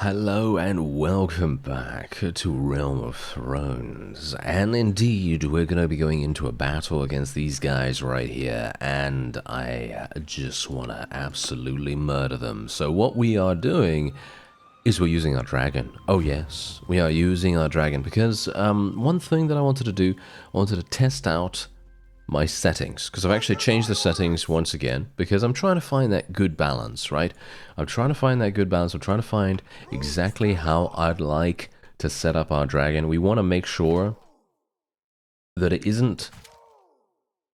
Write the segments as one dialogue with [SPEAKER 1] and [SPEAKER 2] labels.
[SPEAKER 1] Hello and welcome back to Realm of Thrones. And indeed, we're going to be going into a battle against these guys right here, and I just want to absolutely murder them. So what we are doing is we're using our dragon. Oh yes, we are using our dragon because one thing that I wanted to do, I wanted to test out my settings, because I've actually changed the settings once again, because I'm trying to find that good balance, right? I'm trying to find that good balance. I'm trying to find exactly how I'd like to set up our dragon. We want to make sure that it isn't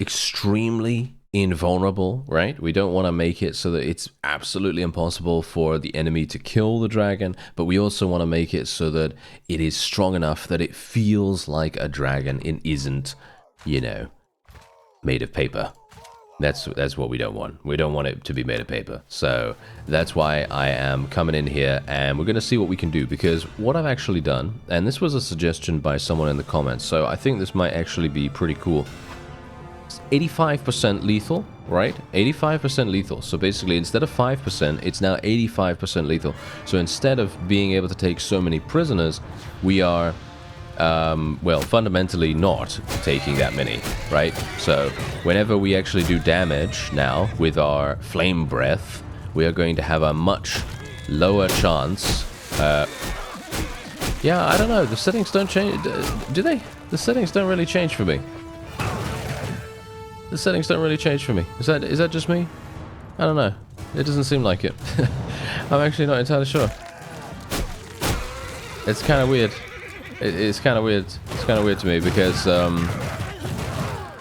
[SPEAKER 1] extremely invulnerable, right? We don't want to make it so that it's absolutely impossible for the enemy to kill the dragon, but we also want to make it so that it is strong enough that it feels like a dragon and isn't, you know, made of paper. That's what we don't want. We don't want it to be made of paper. So that's why I am coming in here, and we're going to see what we can do, because what I've actually done, and this was a suggestion by someone in the comments, so I think this might actually be pretty cool. It's 85% lethal, right? 85% lethal. So basically, instead of 5%, it's now 85% lethal. So instead of being able to take so many prisoners, we are well, fundamentally not taking that many, right? So whenever we actually do damage now with our flame breath, we are going to have a much lower chance. Yeah, I don't know. The settings don't change. Do they? The settings don't really change for me. The settings don't really change for me. Is that just me? I don't know. It doesn't seem like it. I'm actually not entirely sure. It's kind of weird. It's kind of weird. It's kind of weird to me because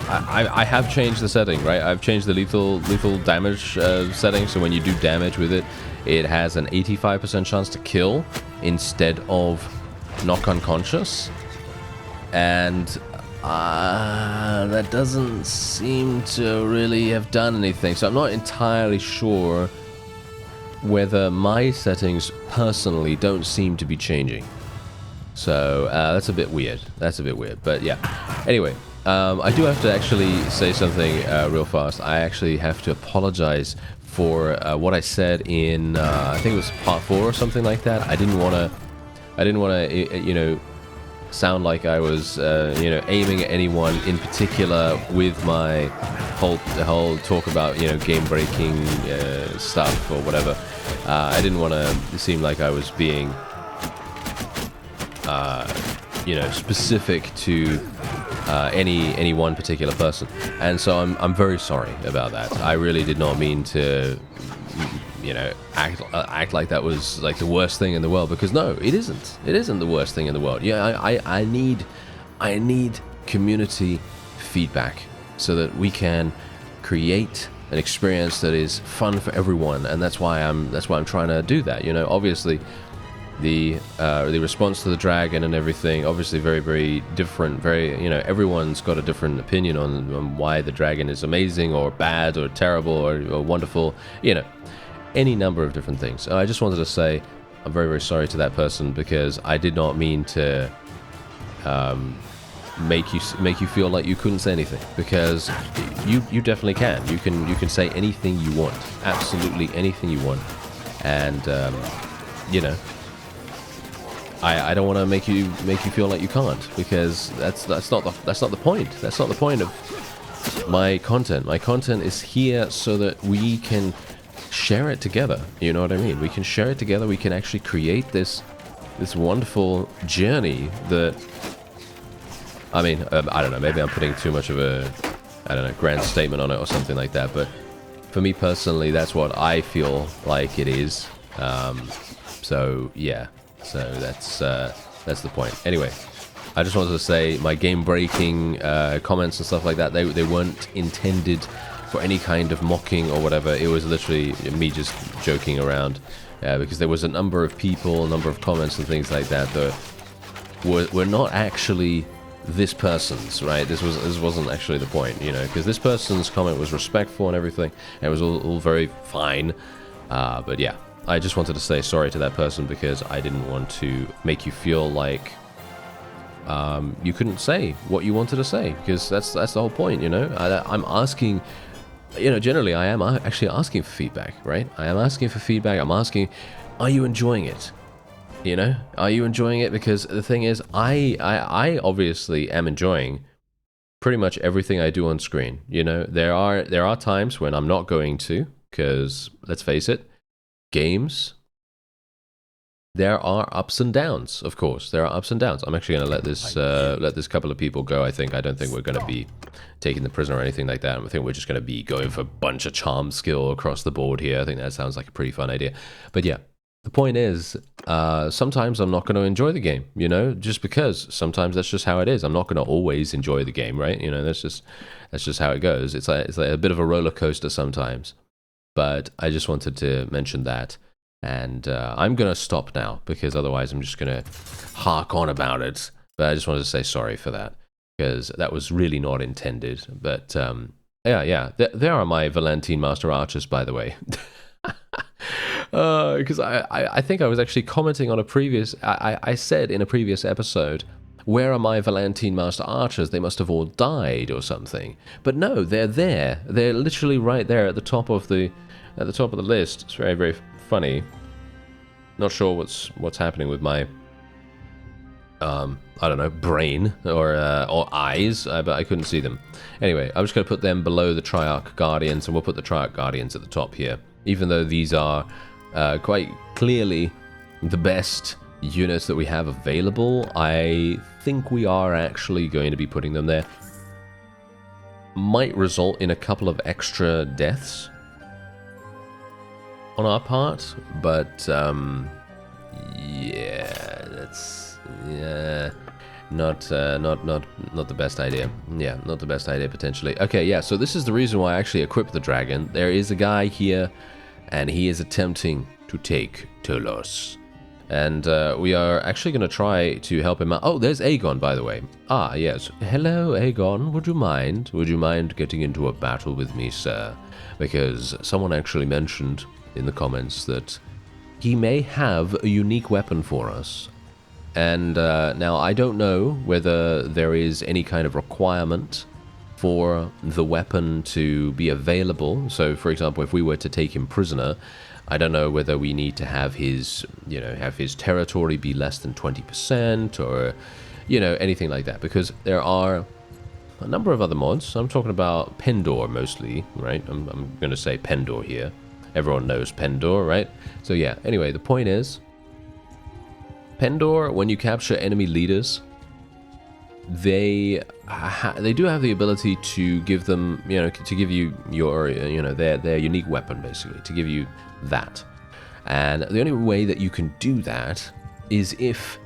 [SPEAKER 1] I have changed the setting, right? I've changed the lethal damage setting, so when you do damage with it, it has an 85% chance to kill instead of knock unconscious, and that doesn't seem to really have done anything. So I'm not entirely sure whether my settings personally don't seem to be changing. So that's a bit weird. That's a bit weird. But yeah. Anyway, I do have to actually say something real fast. I actually have to apologize for what I said in I think it was part 4 or something like that. I didn't want to, you know, sound like I was, you know, aiming at anyone in particular with my whole talk about, you know, game-breaking stuff or whatever. I didn't want to seem like I was being you know, specific to any one particular person, and so I'm very sorry about that. I really did not mean to, you know, act like that was like the worst thing in the world, because no, it isn't. It isn't the worst thing in the world. Yeah, I need community feedback so that we can create an experience that is fun for everyone, and that's why I'm trying to do that. You know, obviously the response to the dragon and everything, obviously very, very different. Very, you know, everyone's got a different opinion on why the dragon is amazing or bad or terrible or wonderful, you know, any number of different things. I just wanted to say I'm very, very sorry to that person, because I did not mean to make you feel like you couldn't say anything, because you definitely can. You can say anything you want, absolutely anything you want, and you know, I don't want to make you feel like you can't, because that's not the point. That's not the point of my content. My content is here so that we can share it together. You know what I mean? We can share it together. We can actually create this wonderful journey that, I mean, I don't know, maybe I'm putting too much of a, I don't know, grand statement on it or something like that, but for me personally, that's what I feel like it is. So yeah. So that's the point. Anyway, I just wanted to say my game-breaking comments and stuff like that, they weren't intended for any kind of mocking or whatever. It was literally me just joking around, because there was a number of people, a number of comments and things like that that were not actually this person's, right? This wasn't actually the point, you know, because this person's comment was respectful and everything, and it was all very fine, but yeah. I just wanted to say sorry to that person, because I didn't want to make you feel like you couldn't say what you wanted to say, because that's the whole point, you know. I'm asking, you know, generally I am actually asking for feedback, right? I am asking for feedback. I'm asking, are you enjoying it? You know, are you enjoying it? Because the thing is, I obviously am enjoying pretty much everything I do on screen. You know, there are times when I'm not going to, because let's face it, games, there are ups and downs. Of course, there are ups and downs. I'm actually going to let this couple of people go. I don't think we're going to be taking the prisoner or anything like that. I think we're just going to be going for a bunch of charm skill across the board here. I think that sounds like a pretty fun idea. But yeah. The point is, sometimes I'm not going to enjoy the game, you know, just because sometimes that's just how it is. I'm not going to always enjoy the game, right? You know, that's just how it goes. It's like a bit of a roller coaster sometimes. But I just wanted to mention that, and I'm going to stop now because otherwise I'm just going to hark on about it. But I just wanted to say sorry for that because that was really not intended. But yeah, there are my Valentine Master Archers, by the way. Because I think I was actually commenting on a previous... I said in a previous episode, where are my Valentine Master Archers? They must have all died or something. But no, they're there. They're literally right there at the top of the list. It's very, very funny. Not sure what's happening with my I don't know, brain or eyes, but I couldn't see them. Anyway, I'm just going to put them below the Triarch Guardians, and we'll put the Triarch Guardians at the top here. Even though these are quite clearly the best units that we have available, I think we are actually going to be putting them there. Might result in a couple of extra deaths on our part, but yeah, that's not the best idea. Yeah, not the best idea potentially. Okay, yeah, so this is the reason why I actually equipped the dragon. There is a guy here, and he is attempting to take Tolos. And we are actually going to try to help him out. Oh, there's Aegon, by the way. Ah, yes. Hello, Aegon. Would you mind? Would you mind getting into a battle with me, sir? Because someone actually mentioned in the comments that he may have a unique weapon for us. And now I don't know whether there is any kind of requirement for the weapon to be available. So, for example, if we were to take him prisoner, I don't know whether we need to have his, have his territory be less than 20% or, anything like that. Because there are a number of other mods. I'm talking about Pendor mostly, right? I'm going to say Pendor here. Everyone knows Pendor, right? So yeah, anyway, the point is, Pendor, when you capture enemy leaders, they do have the ability to give them, to give you your, their unique weapon, basically, to give you that. And the only way that you can do that is if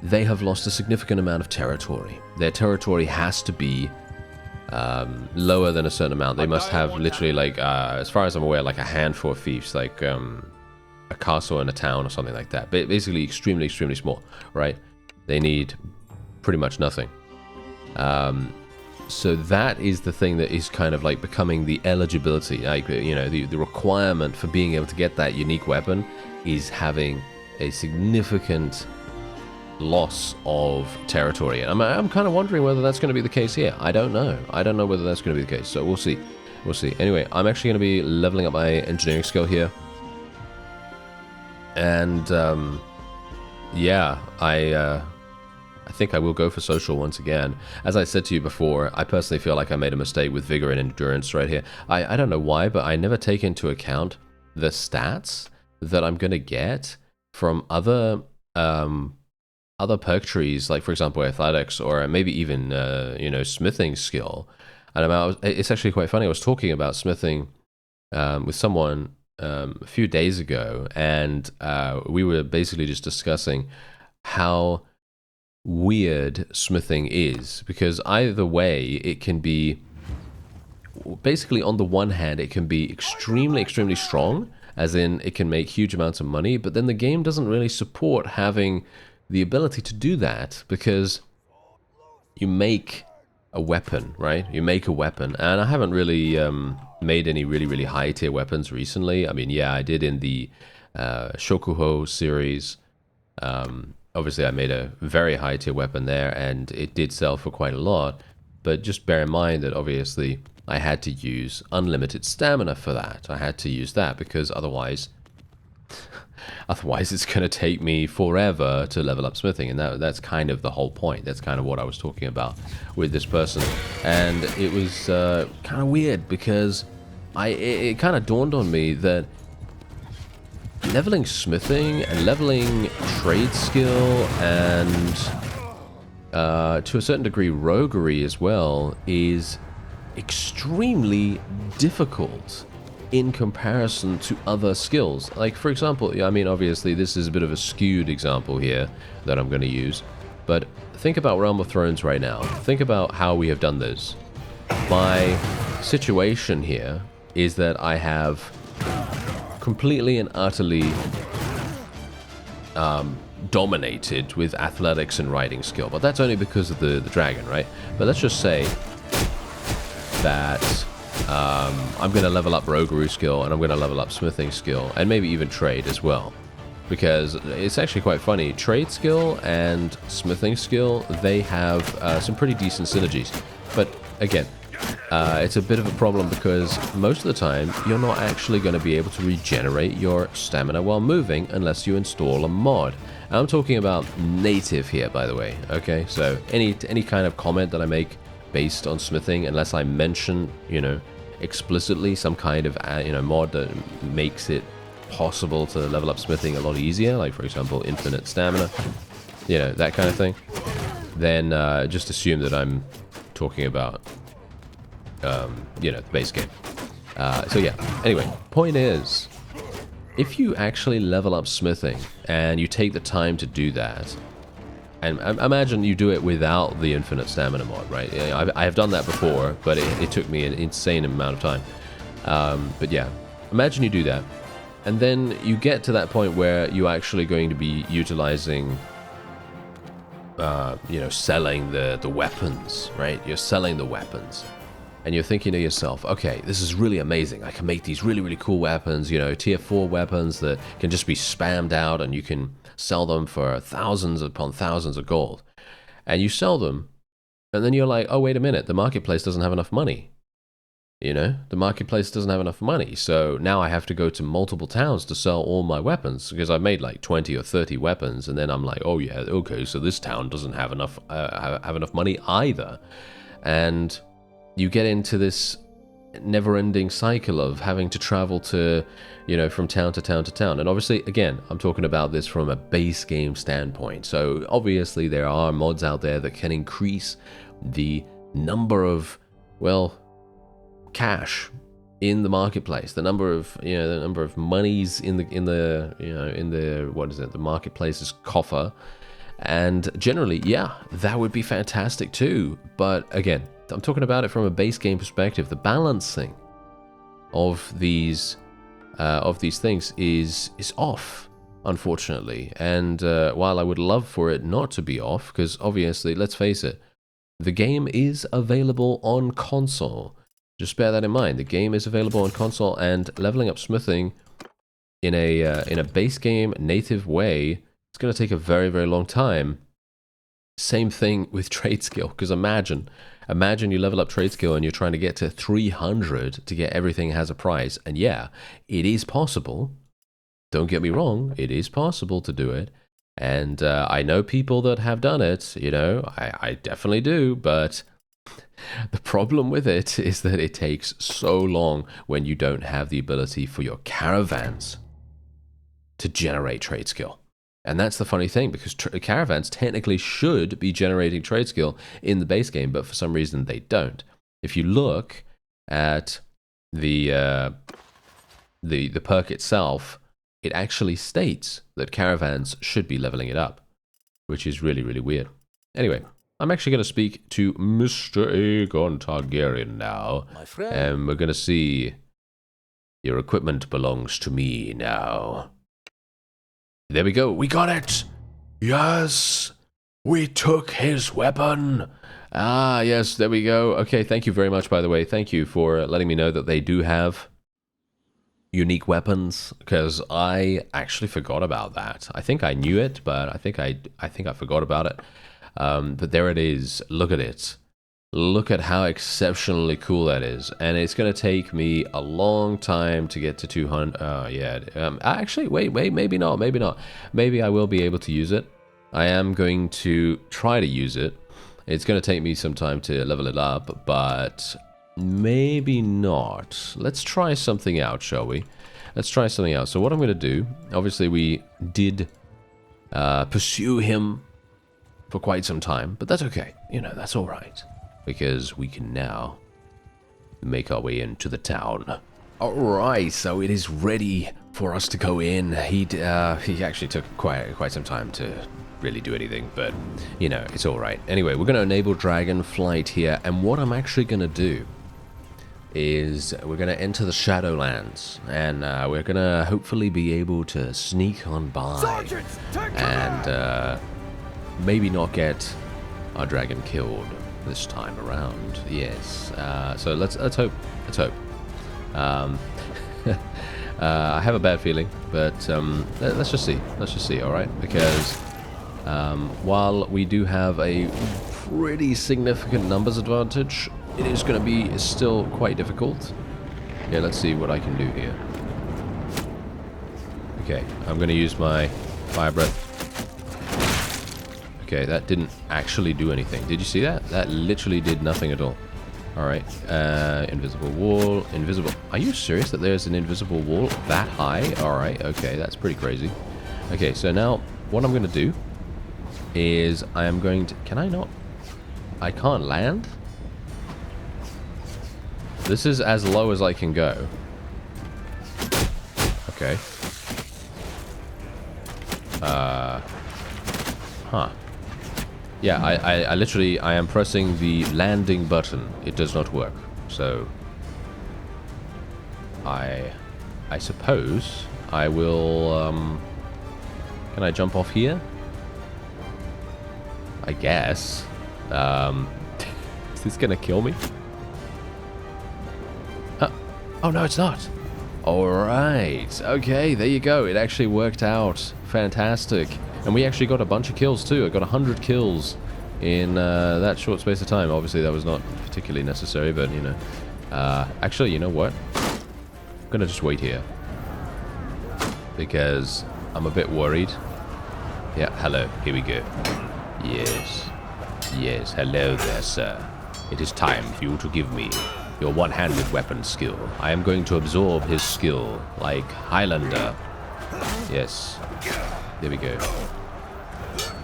[SPEAKER 1] they have lost a significant amount of territory. Their territory has to be lower than a certain amount. They must have literally, like, as far as I'm aware, like a handful of fiefs, like a castle and a town or something like that. Basically extremely, extremely small, right? They need pretty much nothing. So that is the thing that is kind of like becoming the eligibility, like, the requirement for being able to get that unique weapon is having a significant loss of territory. And I'm kind of wondering whether that's going to be the case here. I don't know. I don't know whether that's going to be the case. So we'll see. We'll see. Anyway, I'm actually going to be leveling up my engineering skill here. And yeah, I think I will go for social once again. As I said to you before, I personally feel like I made a mistake with vigor and endurance right here. I don't know why, but I never take into account the stats that I'm going to get from other perk trees, like for example athletics or maybe even smithing skill. And it's actually quite funny. I was talking about smithing with someone a few days ago, and we were basically just discussing how weird smithing is, because either way it can be, basically on the one hand it can be extremely, extremely strong, as in it can make huge amounts of money, but then the game doesn't really support having the ability to do that, because you make a weapon, right? You make a weapon, and I haven't really made any really, really high tier weapons recently. I mean, yeah, I did in the Shokuho series. Obviously, I made a very high tier weapon there, and it did sell for quite a lot. But just bear in mind that obviously I had to use unlimited stamina for that. I had to use that because otherwise Otherwise, it's going to take me forever to level up smithing, and that's kind of the whole point. That's kind of what I was talking about with this person, and it was kind of weird because it kind of dawned on me that leveling smithing and leveling trade skill and to a certain degree roguery as well is extremely difficult in comparison to other skills. Like, for example, I mean, obviously this is a bit of a skewed example here that I'm going to use, but think about Realm of Thrones right now. Think about how we have done this. My situation here is that I have completely and utterly dominated with athletics and riding skill, but that's only because of the dragon, right? But let's just say that I'm going to level up roguery skill, and I'm going to level up smithing skill, and maybe even trade as well, because it's actually quite funny. Trade skill and smithing skill, they have some pretty decent synergies, but again, it's a bit of a problem because most of the time you're not actually going to be able to regenerate your stamina while moving unless you install a mod. And I'm talking about native here, by the way. Okay, so any kind of comment that I make based on smithing, unless I mention, you know, explicitly some kind of mod that makes it possible to level up smithing a lot easier, like for example infinite stamina, you know, that kind of thing, then just assume that I'm talking about you know, the base game. So yeah, anyway, point is, if you actually level up smithing and you take the time to do that, and imagine you do it without the infinite stamina mod, right? I have done that before, but it took me an insane amount of time. But yeah, imagine you do that, and then you get to that point where you're actually going to be utilizing, you know, selling the weapons, right? You're selling the weapons. And you're thinking to yourself, okay, this is really amazing. I can make these really, really cool weapons, you know, tier 4 weapons that can just be spammed out, and you can sell them for thousands upon thousands of gold. And you sell them, and then you're like, oh, wait a minute, the marketplace doesn't have enough money. You know, the marketplace doesn't have enough money. So now I have to go to multiple towns to sell all my weapons, because I've made like 20 or 30 weapons, and then I'm like, oh yeah, okay, so this town doesn't have enough money either. And you get into this never-ending cycle of having to travel to, you know, from town to town to town. And obviously, again, I'm talking about this from a base game standpoint. So obviously there are mods out there that can increase the number of, well, cash in the marketplace, the number of, you know, the number of monies in the what is it, the marketplace's coffer. And generally, yeah, that would be fantastic too. But again, I'm talking about it from a base game perspective. The balancing of these things is off, unfortunately. And while I would love for it not to be off, because obviously, let's face it, the game is available on console. Just bear that in mind. The game is available on console, and leveling up smithing in a base game native way, it's going to take a very, very long time. Same thing with trade skill, because imagine you level up trade skill and you're trying to get to 300 to get everything has a price. And yeah, it is possible. Don't get me wrong, it is possible to do it. And I know people that have done it, you know, I definitely do, but the problem with it is that it takes so long when you don't have the ability for your caravans to generate trade skill. And that's the funny thing, because caravans technically should be generating trade skill in the base game, but for some reason they don't. If you look at the perk itself, it actually states that caravans should be leveling it up, which is really, really weird. Anyway, I'm actually going to speak to Mr. Aegon Targaryen now,
[SPEAKER 2] My friend.
[SPEAKER 1] and we're going to see your equipment belongs to me now. There we go. We got it. Yes. We took his weapon. Ah, yes. There we go. Okay. Thank you very much, by the way. Thank you for letting me know that they do have unique weapons, because I actually forgot about that. I think I knew it, but I think I forgot about it. But there it is. Look at it. Look at how exceptionally cool that is. And it's going to take me a long time to get to 200. Yeah. Actually, wait, maybe not. Maybe I will be able to use it. I am going to try to use it. It's going to take me some time to level it up, but maybe not. Let's try something out, shall we? Let's try something out. So what I'm going to do, obviously we did pursue him for quite some time, but that's okay. You know, that's all right. Because we can now make our way into the town. Alright, so it is ready for us to go in. He actually took quite some time to really do anything, but, you know, it's alright. Anyway, we're going to enable dragon flight here, and what I'm actually going to do is we're going to enter the Shadowlands, and we're going to hopefully be able to sneak on by and maybe not get our dragon killed this time around. Yes. So let's hope. Let's hope. I have a bad feeling, but let's just see. Let's just see. All right, because while we do have a pretty significant numbers advantage, it is going to be still quite difficult. Yeah, let's see what I can do here. Okay, I'm going to use my fire breath. Okay, that didn't actually do anything. Did you see that? That literally did nothing at all. Alright, invisible wall, invisible... Are you serious that there's an invisible wall that high? Alright, okay, that's pretty crazy. Okay, so now, what I'm going to do is I am going to... Can I not? I can't land? This is as low as I can go. Okay. Huh. Yeah, I literally, I am pressing the landing button. It does not work. So, I suppose I will, can I jump off here? I guess. Is this gonna kill me? Oh no, it's not. Alright, okay, there you go. It actually worked out. Fantastic. And we actually got a bunch of kills too. I got 100 kills in that short space of time. Obviously that was not particularly necessary, but you know. Actually, you know what? I'm gonna just wait here. Because I'm a bit worried. Yeah, hello, here we go. Yes. Yes, hello there, sir. It is time for you to give me your one-handed weapon skill. I am going to absorb his skill like Highlander. Yes. There we go.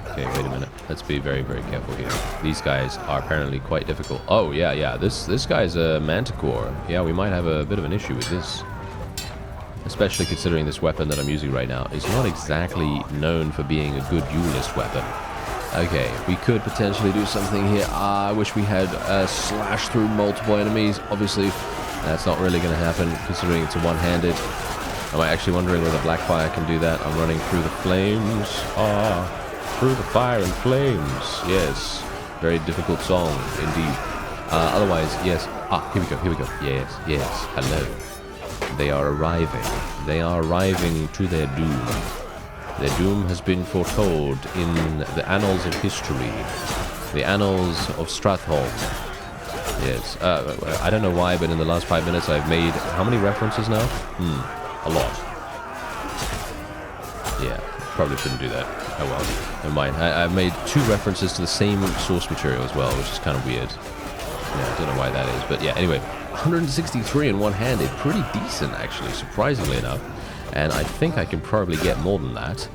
[SPEAKER 1] Okay, wait a minute. Let's be very, very careful here. These guys are apparently quite difficult. Oh, yeah. This guy's a manticore. Yeah, we might have a bit of an issue with this. Especially considering this weapon that I'm using right now is not exactly known for being a good duelist weapon. Okay, we could potentially do something here. I wish we had slash through multiple enemies. Obviously, that's not really going to happen considering it's a one-handed. I'm actually wondering whether BLACKFYRE can do that. I'm running through the flames. Through the fire and flames. Yes, very difficult song indeed. Otherwise, yes. Here we go. Yes. Hello. They are arriving. They are arriving to their doom. Their doom has been foretold in the annals of history. The annals of Stratholm. Yes. I don't know why, but in the last 5 minutes I've made... How many references now? A lot. Yeah, probably shouldn't do that. Oh well, never mind. I've made 2 references to the same source material as well, which is kind of weird. Yeah, I don't know why that is, but yeah, anyway. 163 in one-handed. Pretty decent, actually, surprisingly enough. And I think I can probably get more than that.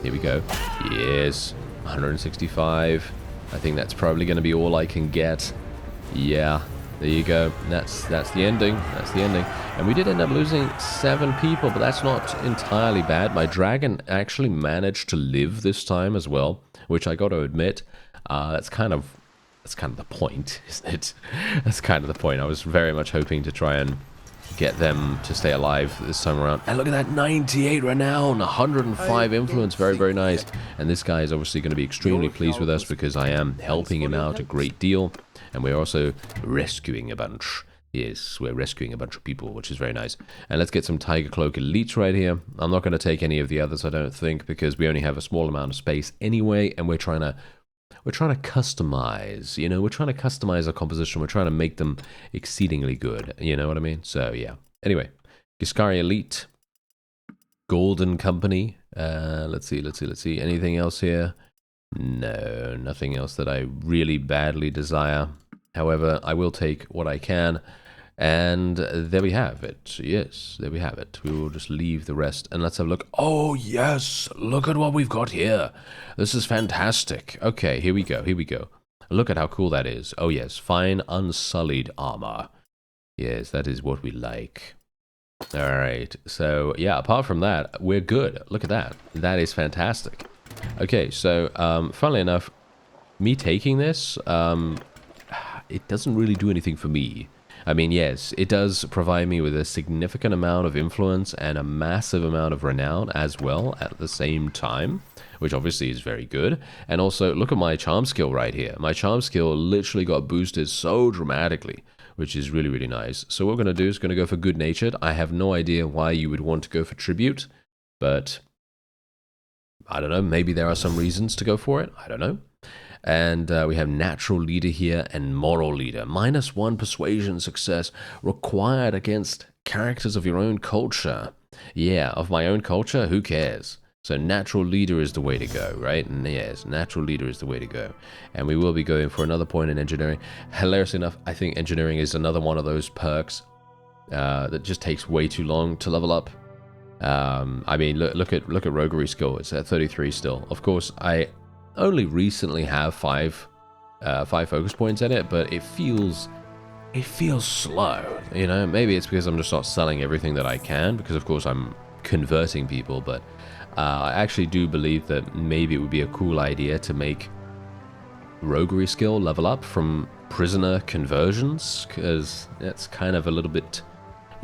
[SPEAKER 1] Here we go. Yes, 165. I think that's probably going to be all I can get. Yeah, there you go. That's the ending. That's the ending. And we did end up losing 7 people, but that's not entirely bad. My dragon actually managed to live this time as well, which I got to admit, that's kind of the point, isn't it? That's kind of the point. I was very much hoping to try and get them to stay alive this time around. And look at that, 98 renown, 105 influence, very, very nice. And this guy is obviously going to be extremely pleased with us because I am helping him out a great deal. And we're also rescuing a bunch. Yes, we're rescuing a bunch of people, which is very nice. And let's get some Tiger Cloak Elites right here. I'm not going to take any of the others, I don't think, because we only have a small amount of space anyway, and we're trying to we're trying to customize, you know, we're trying to customize our composition. We're trying to make them exceedingly good. You know what I mean? So yeah. Anyway, Giscari Elite, Golden Company. Let's see. Anything else here? No, nothing else that I really badly desire. However, I will take what I can. And there we have it. Yes, there we have it. We will just leave the rest and let's have a look. Oh, yes. Look at what we've got here. This is fantastic. Okay, here we go. Here we go. Look at how cool that is. Oh, yes. Fine, unsullied armor. Yes, that is what we like. All right. So, yeah, apart from that, we're good. Look at that. That is fantastic. Okay, so, funnily enough, me taking this, it doesn't really do anything for me. I mean, yes, it does provide me with a significant amount of influence and a massive amount of renown as well at the same time, which obviously is very good. And also, look at my charm skill right here. My charm skill literally got boosted so dramatically, which is really, really nice. So what we're going to do is going to go for good-natured. I have no idea why you would want to go for tribute, but I don't know. Maybe there are some reasons to go for it. I don't know. And we have natural leader here and moral leader. -1 persuasion success required against characters of your own culture. Yeah, of my own culture, who cares? So natural leader is the way to go, right? And yes, natural leader is the way to go. And we will be going for another point in engineering. Hilariously enough, I think engineering is another one of those perks that just takes way too long to level up. I mean, look at roguery skill. It's at 33 still. Of course, I only recently have five focus points in it, but it feels slow, you know. Maybe it's because I'm just not selling everything that I can, because of course I'm converting people, but I actually do believe that maybe it would be a cool idea to make roguery skill level up from prisoner conversions, because that's kind of a little bit,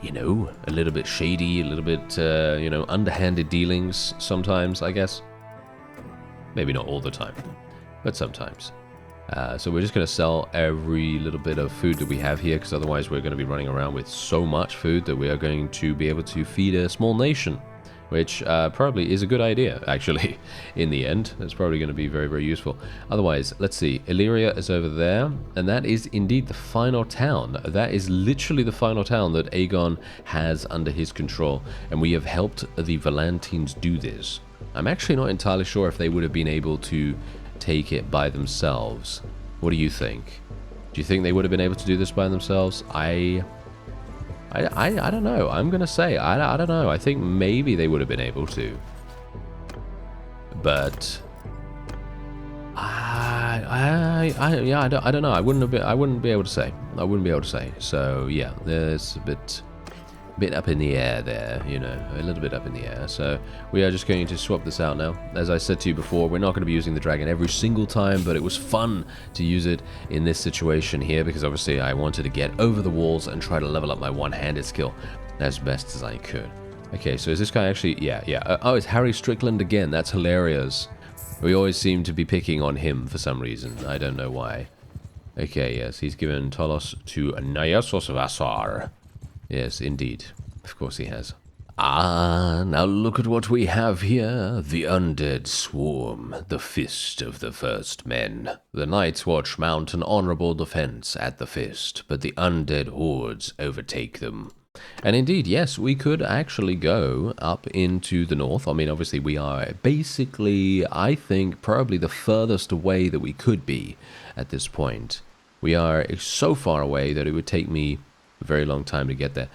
[SPEAKER 1] you know, a little bit shady, a little bit, you know, underhanded dealings sometimes, I guess. Maybe not all the time, but sometimes. So we're just going to sell every little bit of food that we have here, because otherwise we're going to be running around with so much food that we are going to be able to feed a small nation, which probably is a good idea, actually, in the end. That's probably going to be very, very useful. Otherwise, let's see. Illyria is over there, and that is indeed the final town. That is literally the final town that Aegon has under his control, and we have helped the Valantines do this. I'm actually not entirely sure if they would have been able to take it by themselves. What do you think? Do you think they would have been able to do this by themselves? I don't know. I'm going to say, I don't know. I think maybe they would have been able to. But yeah, I don't know. I wouldn't be able to say. I wouldn't be able to say. So yeah, there's a bit up in the air there, you know, a little bit up in the air. So we are just going to swap this out now. As I said to you before, we're not going to be using the dragon every single time, but it was fun to use it in this situation here, because obviously I wanted to get over the walls and try to level up my one-handed skill as best as I could. Okay, so is this guy actually, yeah. Oh, it's Harry Strickland again. That's hilarious. We always seem to be picking on him for some reason. I don't know why. Okay, yes, he's given Tolos to Essos Vassar. Yes, indeed. Of course he has. Ah, now look at what we have here. The undead swarm, the fist of the first men. The Night's Watch mount an honorable defense at the fist, but the undead hordes overtake them. And indeed, yes, we could actually go up into the north. I mean, obviously we are basically, I think, probably the furthest away that we could be at this point. We are so far away that it would take me a very long time to get there.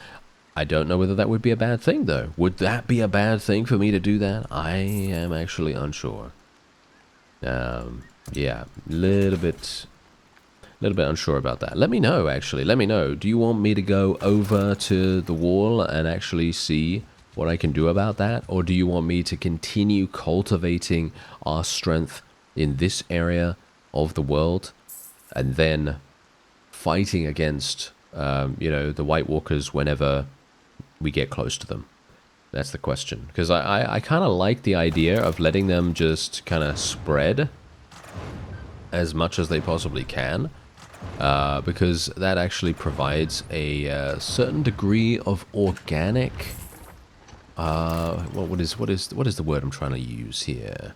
[SPEAKER 1] I don't know whether that would be a bad thing, though. Would that be a bad thing for me to do that? I am actually unsure. Yeah, little bit unsure about that. Let me know, actually. Let me know. Do you want me to go over to the wall and actually see what I can do about that? Or do you want me to continue cultivating our strength in this area of the world and then fighting against you know, the White Walkers whenever we get close to them? That's the question. Because I kind of like the idea of letting them just kind of spread as much as they possibly can, because that actually provides a certain degree of organic. What is the word I'm trying to use here?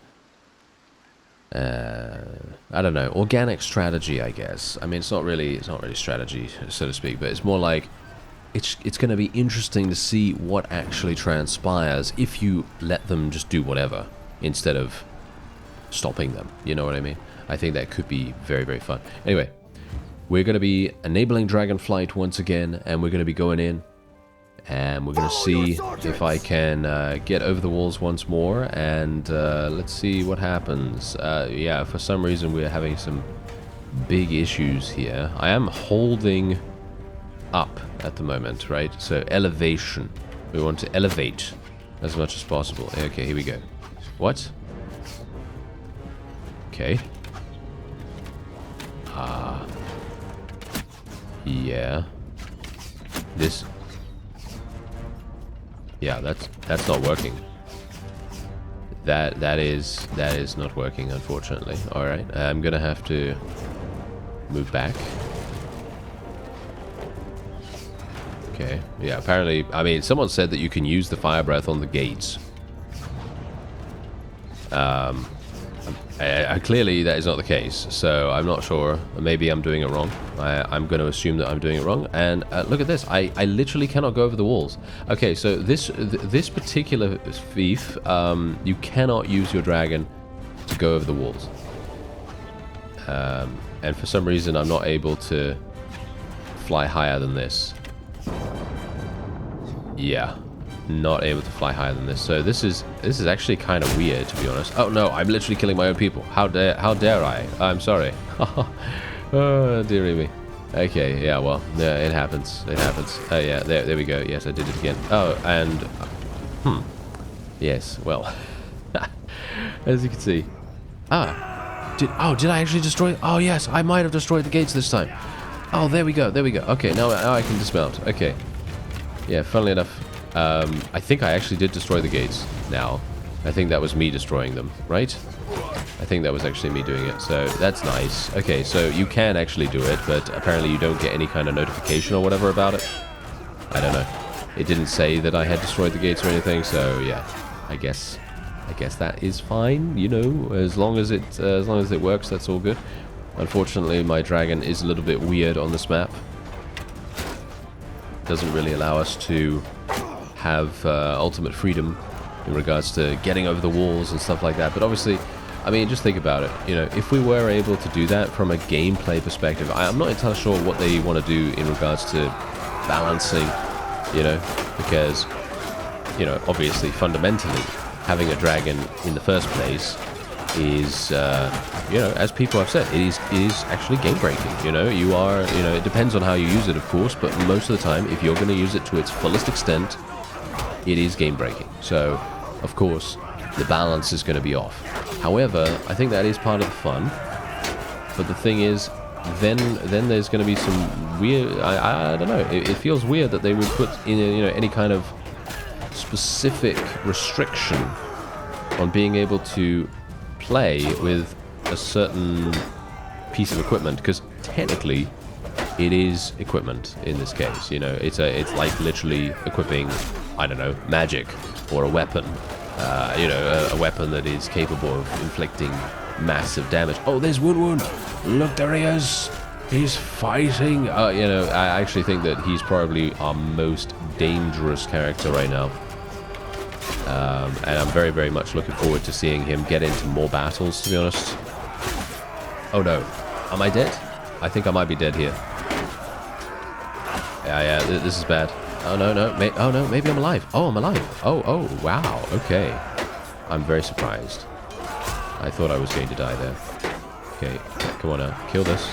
[SPEAKER 1] I don't know, organic strategy, I guess. I mean, it's not really strategy, so to speak, but it's more like it's going to be interesting to see what actually transpires if you let them just do whatever instead of stopping them. You know what I mean? I think that could be very, very fun. Anyway, we're going to be enabling Dragonflight once again, and we're going to be going in, and we're going to see if I can get over the walls once more, and let's see what happens. Yeah, for some reason we're having some big issues here. I am holding up at the moment, right? So elevation. We want to elevate as much as possible. Okay, here we go. What? Okay. Yeah. This. Yeah, that's not working. That is not working, unfortunately. All right, I'm gonna have to move back. Okay. Yeah. Apparently, I mean, someone said that you can use the fire breath on the gates. Clearly that is not the case, so I'm not sure. Maybe I'm doing it wrong. I'm going to assume that I'm doing it wrong. And look at this. I literally cannot go over the walls. Okay, so this particular fief, you cannot use your dragon to go over the walls. And for some reason, I'm not able to fly higher than this. Yeah. Not able to fly higher than this. So this is actually kind of weird, to be honest. Oh no, I'm literally killing my own people. How dare I? I'm sorry. Oh, dearie me. Okay, yeah, well, yeah, it happens. It happens. Oh yeah, there we go. Yes, I did it again. Oh, and yes, well, as you can see. Did I actually destroy? Oh yes, I might have destroyed the gates this time. Oh, there we go. There we go. Okay, now I can dismount. Okay. Yeah, funnily enough. I think I actually did destroy the gates now. I think that was me destroying them, right? I think that was actually me doing it, so that's nice. Okay, so you can actually do it, but apparently you don't get any kind of notification or whatever about it. I don't know. It didn't say that I had destroyed the gates or anything, so yeah. I guess that is fine, you know, as long as it works, that's all good. Unfortunately, my dragon is a little bit weird on this map. Doesn't really allow us to have ultimate freedom in regards to getting over the walls and stuff like that. But obviously, I mean, just think about it. You know, if we were able to do that from a gameplay perspective, I'm not entirely sure what they want to do in regards to balancing, you know, because, you know, obviously, fundamentally, having a dragon in the first place is, you know, as people have said, it is actually game breaking. You know, it depends on how you use it, of course, but most of the time, if you're going to use it to its fullest extent, it is game breaking. So, of course, the balance is going to be off. However, I think that is part of the fun. But the thing is, then there's going to be some weird. I don't know. It feels weird that they would put in any kind of specific restriction on being able to play with a certain piece of equipment, because technically it is equipment in this case. You know, it's like literally equipping, I don't know, magic or a weapon. You know, a weapon that is capable of inflicting massive damage. Oh, there's Woon. Look, there he is. He's fighting. You know, I actually think that he's probably our most dangerous character right now. And I'm very, very much looking forward to seeing him get into more battles, to be honest. Oh no. Am I dead? I think I might be dead here. Yeah, this is bad. Oh no. Oh no, maybe I'm alive. Oh, I'm alive. Oh, wow. Okay. I'm very surprised. I thought I was going to die there. Okay, come on now. Kill this.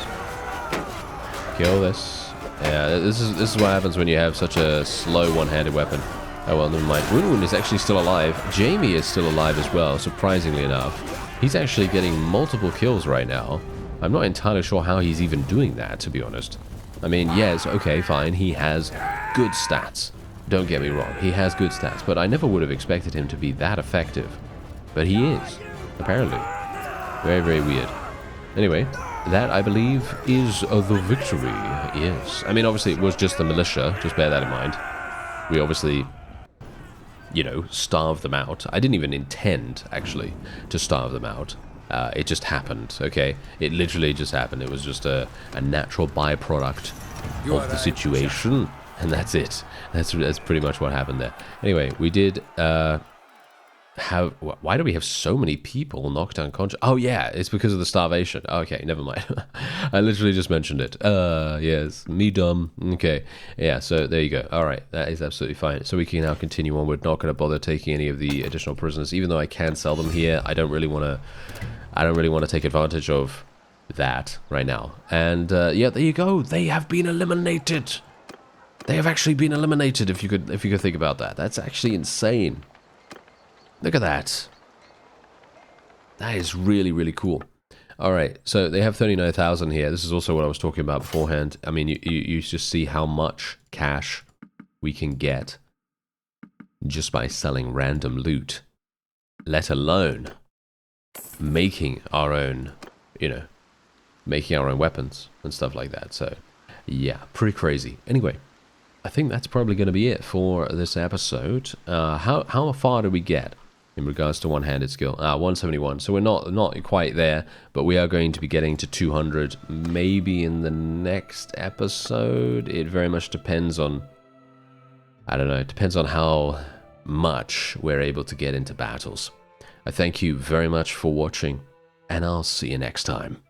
[SPEAKER 1] Kill this. Yeah, this is what happens when you have such a slow one-handed weapon. Oh well, never mind. Woon is actually still alive. Jamie is still alive as well, surprisingly enough. He's actually getting multiple kills right now. I'm not entirely sure how he's even doing that, to be honest. I mean, yes, okay, fine. He has good stats. Don't get me wrong. He has good stats, but I never would have expected him to be that effective. But he is, apparently. Very, very weird. Anyway, that, I believe, is the victory. Yes. I mean, obviously, it was just the militia. Just bear that in mind. We obviously, you know, starved them out. I didn't even intend, actually, to starve them out. It just happened, okay? It literally just happened. It was just a natural byproduct of the situation, and that's it. That's pretty much what happened there. Anyway, we did have... Why do we have so many people knocked unconscious? Oh, yeah, it's because of the starvation. Okay, never mind. I literally just mentioned it. Yes, me dumb. Okay, yeah, so there you go. All right, that is absolutely fine. So we can now continue on. We're not going to bother taking any of the additional prisoners, even though I can sell them here. I don't really want to take advantage of that right now. And yeah, there you go. They have been eliminated. They have actually been eliminated. If you could think about that, that's actually insane. Look at that. That is really, really cool. All right, so they have 39,000 here. This is also what I was talking about beforehand. I mean, you just see how much cash we can get just by selling random loot, let alone making our own, making our own weapons and stuff like that. So, yeah, pretty crazy. Anyway, I think that's probably going to be it for this episode. How far did we get in regards to one-handed skill? 171. So we're not quite there, but we are going to be getting to 200 maybe in the next episode. It very much depends on, I don't know, it depends on how much we're able to get into battles. I thank you very much for watching, and I'll see you next time.